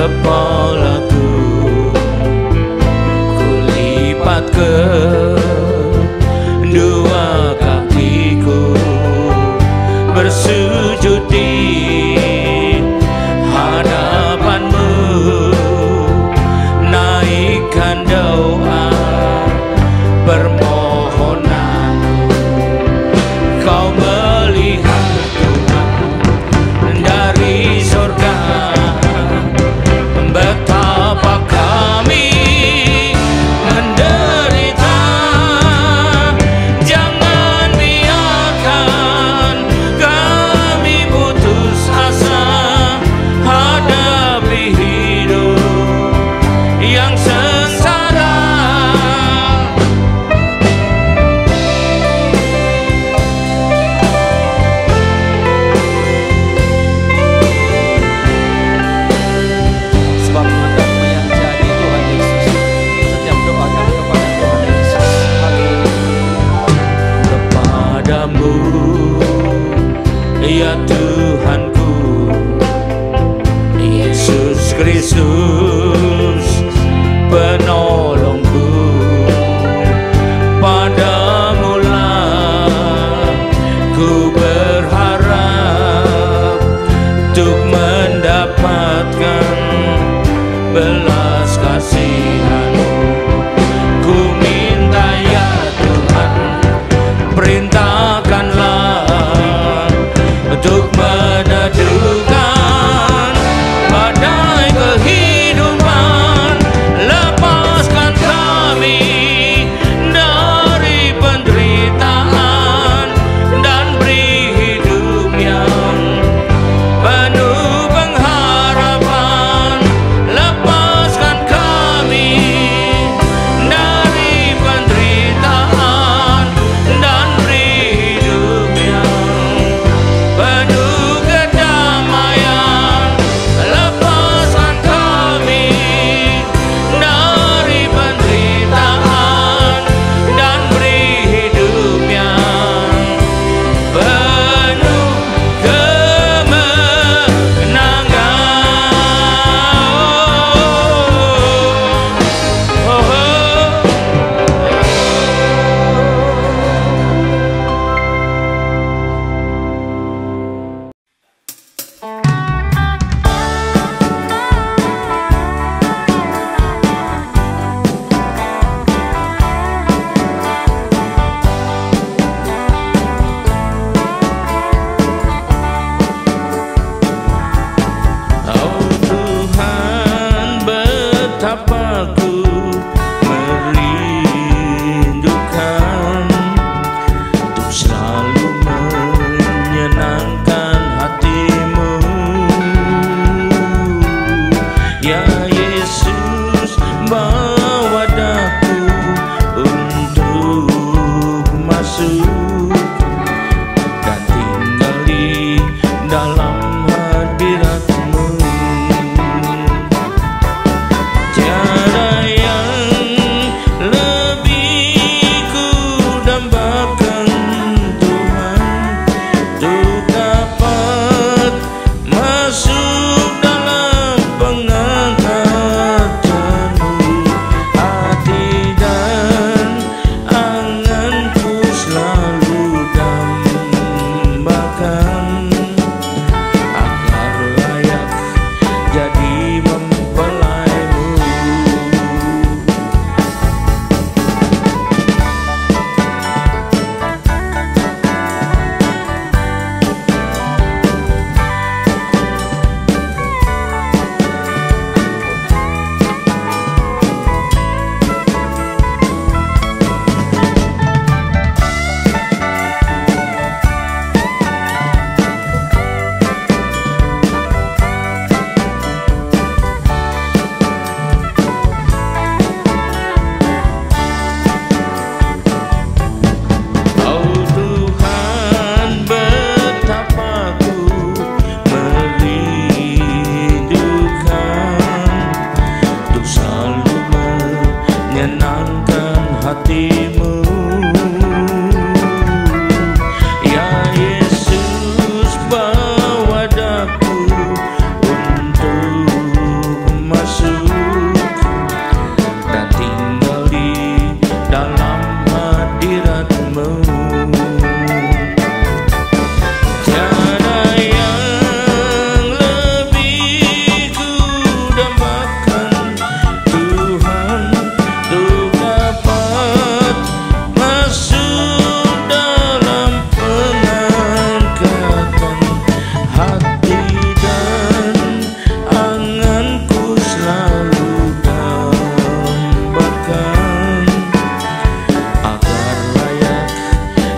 kepalaku, kulipat kedua kakiku, bersujud di hadapanmu, naikkan doa permohonanku. Kau melihat Tuhan dari surga,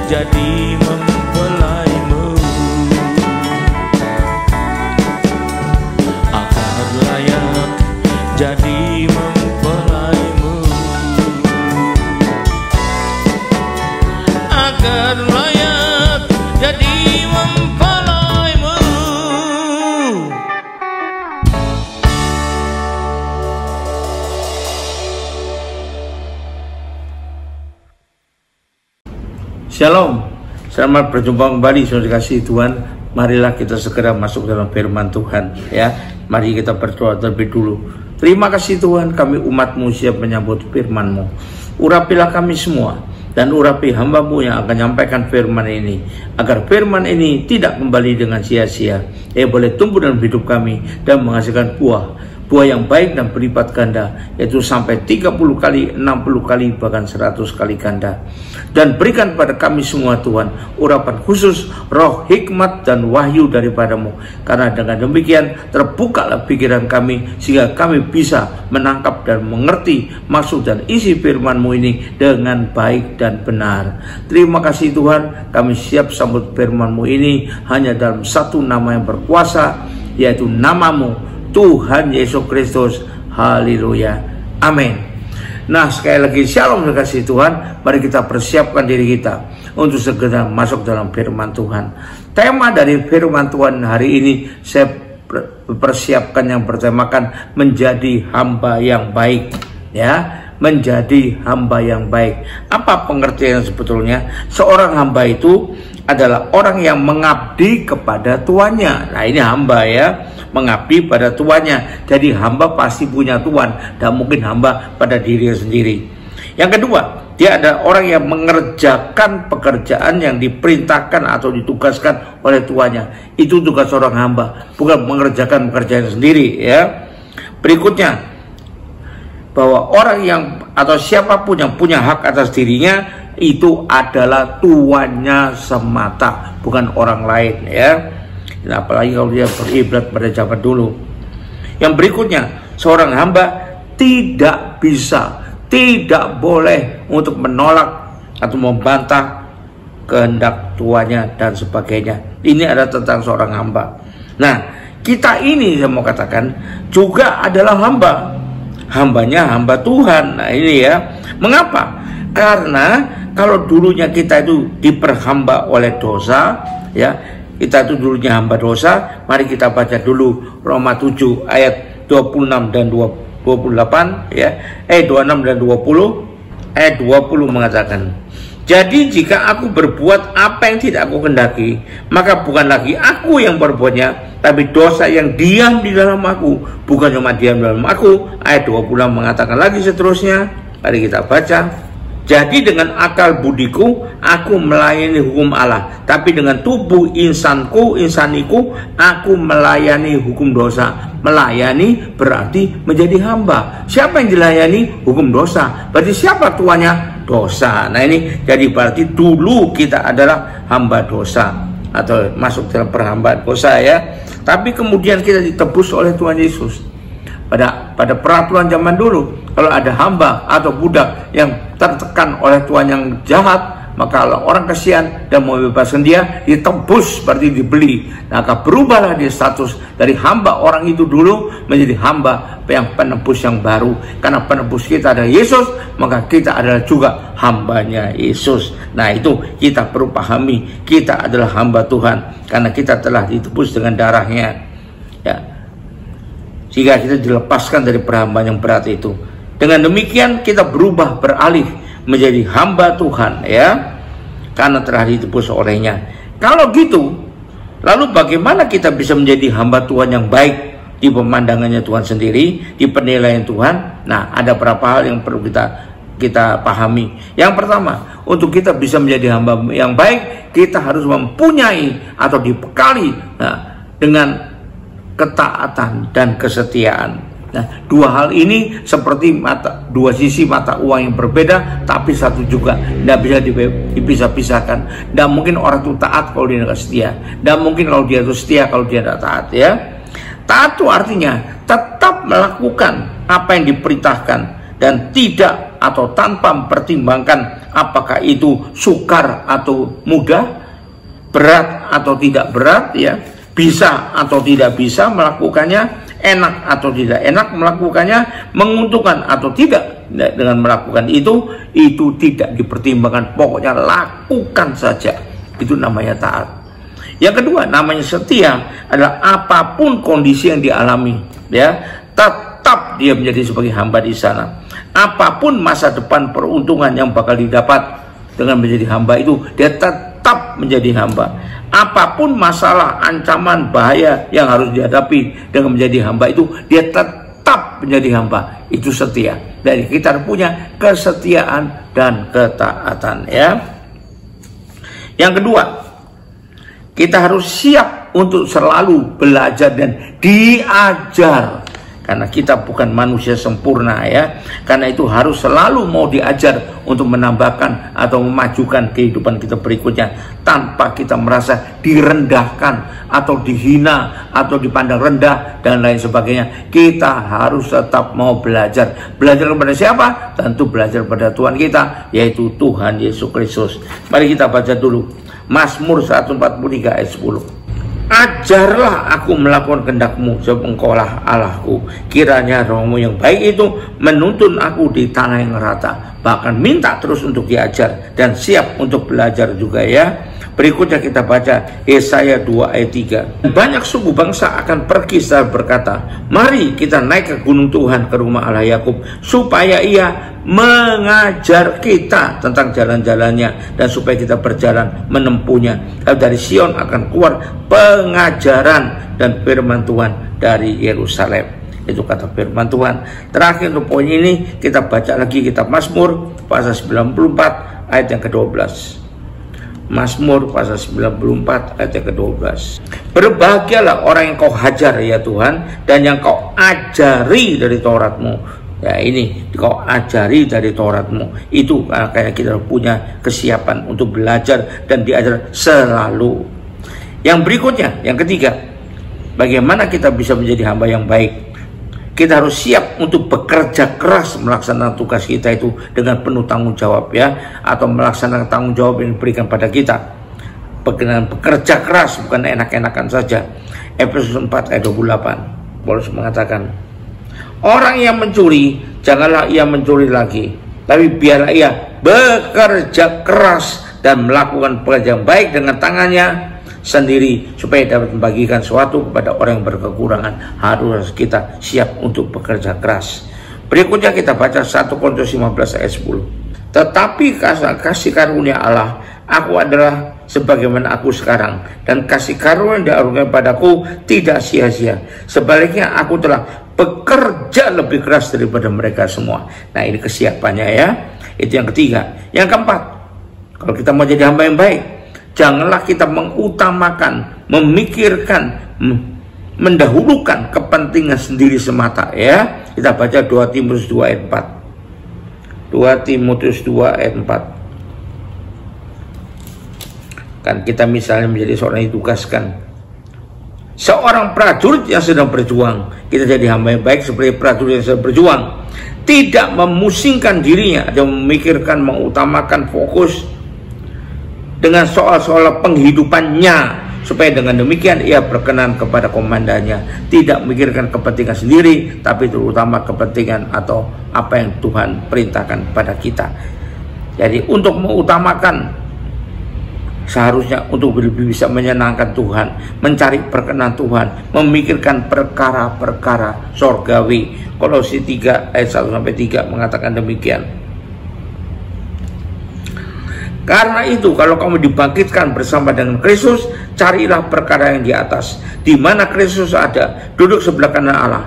jadi mempelaimu, agar layak jadi mempelaimu, agar layak jadi mempelaimu. Shalom, selamat berjumpa kembali saudara kasih Tuhan. Marilah kita segera masuk dalam firman Tuhan ya. Mari kita berdoa terlebih dulu. Terima kasih Tuhan, kami umat-Mu siap menyambut firman-Mu. Urapilah kami semua dan urapi hamba-Mu yang akan menyampaikan firman ini, agar firman ini tidak kembali dengan sia-sia, boleh tumbuh dalam hidup kami dan menghasilkan buah yang baik dan berlipat ganda, yaitu sampai 30 kali, 60 kali, bahkan 100 kali ganda. Dan berikan pada kami semua Tuhan urapan khusus, roh, hikmat, dan wahyu daripada-Mu. Karena dengan demikian terbukalah pikiran kami, sehingga kami bisa menangkap dan mengerti maksud dan isi firman-Mu ini dengan baik dan benar. Terima kasih Tuhan, kami siap sambut firman-Mu ini hanya dalam satu nama yang berkuasa, yaitu nama-Mu, Tuhan Yesus Kristus. Haleluya, amin. Nah, sekali lagi shalom kasih Tuhan. Mari kita persiapkan diri kita untuk segera masuk dalam firman Tuhan. Tema dari firman Tuhan hari ini saya persiapkan yang bertemakan menjadi hamba yang baik ya. Menjadi hamba yang baik. Apa pengertian sebetulnya? Seorang hamba itu adalah orang yang mengabdi kepada tuannya. Nah, ini hamba ya, mengabdi pada tuannya. Jadi hamba pasti punya tuan, dan mungkin hamba pada dirinya sendiri. Yang kedua, dia adalah orang yang mengerjakan pekerjaan yang diperintahkan atau ditugaskan oleh tuannya. Itu tugas seorang hamba, bukan mengerjakan pekerjaan sendiri ya. Berikutnya, bahwa orang yang atau siapapun yang punya hak atas dirinya itu adalah tuannya semata, bukan orang lain ya. Nah, apalagi kalau dia beribrat pada zaman dulu. Yang berikutnya, seorang hamba tidak bisa, tidak boleh untuk menolak atau membantah kehendak tuannya dan sebagainya. Ini adalah tentang seorang hamba. Nah, kita ini saya mau katakan juga adalah hamba. Hambanya hamba Tuhan. Nah, ini ya. Mengapa? Karena kalau dulunya kita itu diperhamba oleh dosa ya, kita itu dulunya hamba dosa. Mari kita baca dulu Roma 7 ayat 26 dan 28 ya. 26 dan 20. Ayat 20 mengatakan, jadi jika aku berbuat apa yang tidak aku kendaki, maka bukan lagi aku yang berbuatnya, tapi dosa yang diam di dalam aku. Bukan cuma diam dalam aku. Ayat 20 mengatakan lagi seterusnya. Mari kita baca. Jadi dengan akal budiku aku melayani hukum Allah, tapi dengan tubuh insaniku aku melayani hukum dosa. Melayani berarti menjadi hamba. Siapa yang dilayani? Hukum dosa. Berarti siapa tuannya? Dosa. Nah, ini jadi berarti dulu kita adalah hamba dosa atau masuk dalam perhambaan dosa ya. Tapi kemudian kita ditebus oleh Tuhan Yesus. Pada peraturan zaman dulu, kalau ada hamba atau budak yang tertekan oleh tuan yang jahat, maka orang kasihan dan mau bebaskan dia, ditebus berarti dibeli. Maka berubahlah dia status dari hamba orang itu dulu menjadi hamba yang penebus yang baru. Karena penebus kita adalah Yesus, maka kita adalah juga hambanya Yesus. Nah, itu kita perlu pahami, kita adalah hamba Tuhan karena kita telah ditebus dengan darahnya ya. Jika kita dilepaskan dari perhambaan yang berat itu, dengan demikian kita berubah beralih menjadi hamba Tuhan ya, karena telah ditebus olehnya. Kalau gitu, lalu bagaimana kita bisa menjadi hamba Tuhan yang baik di pemandangannya Tuhan sendiri, di penilaian Tuhan? Nah, ada beberapa hal yang perlu kita pahami. Yang pertama, untuk kita bisa menjadi hamba yang baik, kita harus mempunyai atau dibekali dengan ketaatan dan kesetiaan. Nah, dua hal ini seperti dua sisi mata uang yang berbeda, tapi satu juga, tidak bisa dipisah-pisahkan. Dan mungkin orang itu taat kalau dia tidak setia, dan mungkin kalau dia itu setia kalau dia tidak taat ya. Taat itu artinya tetap melakukan apa yang diperintahkan dan tidak atau tanpa mempertimbangkan apakah itu sukar atau mudah, berat atau tidak berat, ya, bisa atau tidak bisa melakukannya, enak atau tidak enak melakukannya, menguntungkan atau tidak dengan melakukan itu tidak dipertimbangkan, pokoknya lakukan saja. Itu namanya taat. Yang kedua, namanya setia adalah apapun kondisi yang dialami, ya, tetap dia menjadi sebagai hamba di sana. Apapun masa depan peruntungan yang bakal didapat dengan menjadi hamba itu, dia tetap menjadi hamba. Apapun masalah, ancaman, bahaya yang harus dihadapi dengan menjadi hamba itu, dia tetap menjadi hamba. Itu setia. Dari kita punya kesetiaan dan ketaatan, ya. Yang kedua, kita harus siap untuk selalu belajar dan diajar. Karena kita bukan manusia sempurna, ya. Karena itu harus selalu mau diajar untuk menambahkan atau memajukan kehidupan kita berikutnya, tanpa kita merasa direndahkan atau dihina atau dipandang rendah dan lain sebagainya. Kita harus tetap mau belajar. Belajar kepada siapa? Tentu belajar pada Tuhan kita, yaitu Tuhan Yesus Kristus. Mari kita baca dulu Mazmur 143 ayat 10. Ajarlah aku melakukan kehendak-Mu, sebab Engkaulah Allahku. Kiranya roh-Mu yang baik itu menuntun aku di tanah yang rata. Bahkan minta terus untuk diajar dan siap untuk belajar juga, ya. Berikutnya kita baca Yesaya 2 ayat 3. Banyak suku bangsa akan pergi serta berkata, mari kita naik ke gunung Tuhan, ke rumah Allah Yakub, supaya Ia mengajar kita tentang jalan-jalannya dan supaya kita berjalan menempuhnya. Lalu dari Sion akan keluar pengajaran dan firman Tuhan dari Yerusalem. Itu kata firman Tuhan. Terakhir untuk poin ini, kita baca lagi kitab Mazmur pasal 94 ayat yang ke-12. Mazmur pasal 94 ayat yang ke-12. Berbahagialah orang yang Kau hajar, ya Tuhan, dan yang Kau ajari dari Taurat-Mu. Ya, ini Kau ajari dari Taurat-Mu. Itu kayak kita punya kesiapan untuk belajar dan diajar selalu. Yang berikutnya, yang ketiga, bagaimana kita bisa menjadi hamba yang baik? Kita harus siap untuk bekerja keras melaksanakan tugas kita itu dengan penuh tanggung jawab, ya, atau melaksanakan tanggung jawab yang diberikan pada kita. Dengan bekerja keras, bukan enak-enakan saja. Efesus 4 ayat 28. Paulus mengatakan, orang yang mencuri, janganlah ia mencuri lagi, tapi biarlah ia bekerja keras dan melakukan pekerjaan baik dengan tangannya sendiri, supaya dapat membagikan sesuatu kepada orang yang berkekurangan. Harus kita siap untuk bekerja keras. Berikutnya kita baca 1 Korintus 15 ayat 10. Tetapi kasih karunia Allah, aku adalah sebagaimana aku sekarang, dan kasih karunia yang dianugerahkan padaku tidak sia-sia. Sebaliknya aku telah bekerja lebih keras daripada mereka semua. Nah, ini kesiapannya, ya. Itu yang ketiga. Yang keempat, kalau kita mau jadi hamba yang baik, janganlah kita mengutamakan, memikirkan, mendahulukan kepentingan sendiri semata, ya. Kita baca 2 Timotius 2 ayat 4. 2 Timotius 2 ayat 4. Kan kita misalnya menjadi seorang yang ditugaskan, seorang prajurit yang sedang berjuang. Kita jadi hamba yang baik seperti prajurit yang sedang berjuang, tidak memusingkan dirinya dan memikirkan, mengutamakan fokus dengan soal-soal penghidupannya, supaya dengan demikian ia berkenan kepada komandannya, tidak memikirkan kepentingan sendiri, tapi terutama kepentingan atau apa yang Tuhan perintahkan pada kita. Jadi untuk mengutamakan, seharusnya untuk lebih bisa menyenangkan Tuhan, mencari perkenan Tuhan, memikirkan perkara-perkara sorgawi. Kolose 3 ayat 1-3 mengatakan demikian. Karena itu, kalau kamu dibangkitkan bersama dengan Kristus, carilah perkara yang di atas, di mana Kristus ada, duduk sebelah kanan Allah.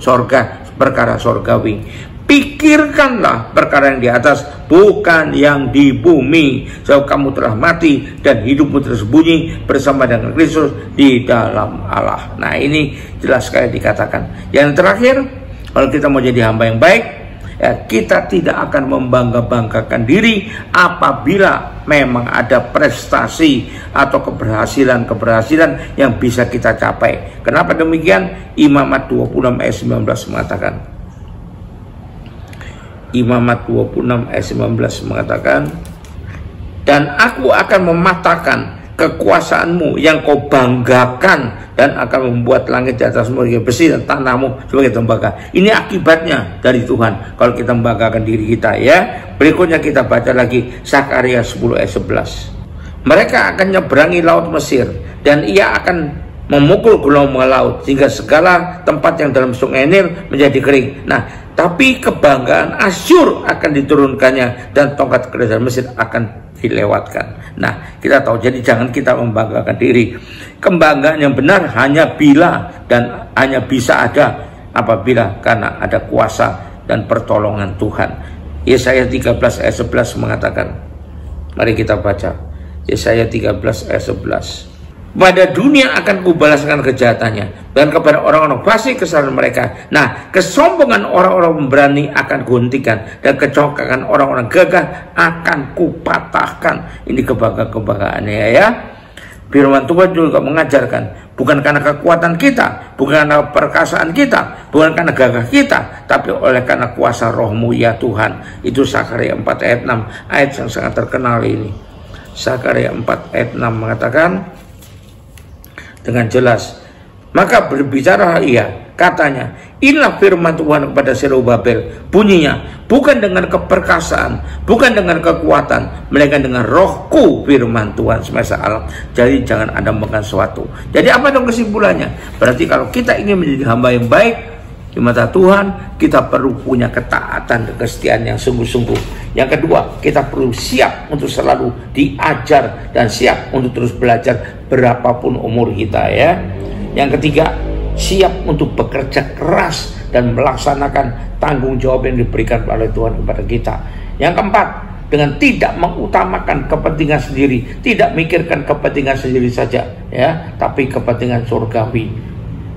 Sorga, perkara sorgawi. Pikirkanlah perkara yang di atas, bukan yang di bumi. Sebab kamu telah mati dan hidupmu tersembunyi bersama dengan Kristus di dalam Allah. Nah, ini jelas sekali dikatakan. Yang terakhir, kalau kita mau jadi hamba yang baik, ya, kita tidak akan membangga-banggakan diri apabila memang ada prestasi atau keberhasilan yang bisa kita capai. Kenapa demikian? Imamat 26 ayat 19 mengatakan, Imamat 26 ayat 19 mengatakan, dan aku akan mematahkan kekuasaanmu yang kau banggakan, dan akan membuat langit di atasmu sebagai besi dan tanahmu sebagai tembaga. Ini akibatnya dari Tuhan kalau kita membanggakan diri kita, ya. Berikutnya kita baca lagi Zakaria 10 ayat 11. Mereka akan nyeberangi laut Mesir, dan ia akan memukul gelombang laut sehingga segala tempat yang dalam sungai Nil menjadi kering. Nah, tapi kebanggaan Asyur akan diturunkannya, dan tongkat kerajaan Mesir akan dilewatkan. Nah, kita tahu, jadi jangan kita membanggakan diri. Kebanggaan yang benar hanya bila dan hanya bisa ada apabila karena ada kuasa dan pertolongan Tuhan. Yesaya 13 ayat 11 mengatakan, mari kita baca Yesaya 13 ayat 11. Pada dunia akan kubalaskan kejahatannya, dan kepada orang-orang fasik kesalahan mereka. Nah, kesombongan orang-orang pemberani akan kuhentikan, dan kecongkakan orang-orang gagah akan kupatahkan. Ini kebanggaan-kebanggaannya, ya. Firman Tuhan juga mengajarkan, bukan karena kekuatan kita, bukan karena perkasaan kita, bukan karena gagah kita, tapi oleh karena kuasa Roh-Mu ya Tuhan. Itu Zakaria 4 ayat 6, ayat yang sangat terkenal ini. Zakaria 4 ayat 6 mengatakan dengan jelas, maka berbicara ia, katanya, inilah firman Tuhan kepada Zerubabel, bunyinya, bukan dengan keperkasaan, bukan dengan kekuatan, melainkan dengan Rohku, firman Tuhan semesta alam. Jadi jangan Anda melakukan sesuatu. Jadi apa dong kesimpulannya? Berarti kalau kita ingin menjadi hamba yang baik di mata Tuhan, kita perlu punya ketaatan dan kesetiaan yang sungguh-sungguh. Yang kedua, kita perlu siap untuk selalu diajar dan siap untuk terus belajar berapapun umur kita, ya. Yang ketiga, siap untuk bekerja keras dan melaksanakan tanggung jawab yang diberikan oleh Tuhan kepada kita. Yang keempat, dengan tidak mengutamakan kepentingan sendiri, tidak mikirkan kepentingan sendiri saja, ya, tapi kepentingan surgawi.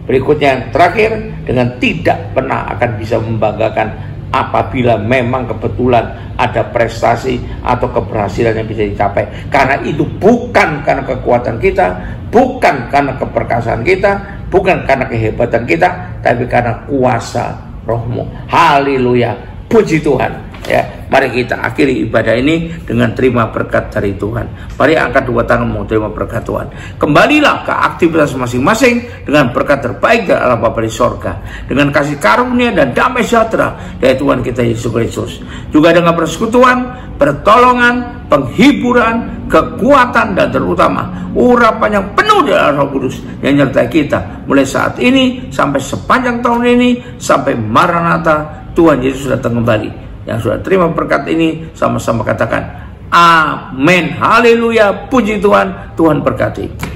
Berikutnya yang terakhir, dengan tidak pernah akan bisa membanggakan apabila memang kebetulan ada prestasi atau keberhasilan yang bisa dicapai. Karena itu bukan karena kekuatan kita, bukan karena keperkasaan kita, bukan karena kehebatan kita, tapi karena kuasa Roh-Mu. Haleluya, puji Tuhan. Ya, mari kita akhiri ibadah ini dengan terima berkat dari Tuhan. Mari angkat dua tanganmu, terima berkat Tuhan. Kembalilah ke aktivitas masing-masing dengan berkat terbaik dari Allah Bapa di sorga, dengan kasih karunia dan damai sejahtera dari Tuhan kita Yesus Kristus, juga dengan persekutuan, pertolongan, penghiburan, kekuatan, dan terutama urapan yang penuh dari Roh Kudus yang menyertai kita mulai saat ini sampai sepanjang tahun ini, sampai Maranatha Tuhan Yesus datang kembali. Yang sudah terima berkat ini sama-sama katakan amin. Haleluya, puji Tuhan. Tuhan berkati.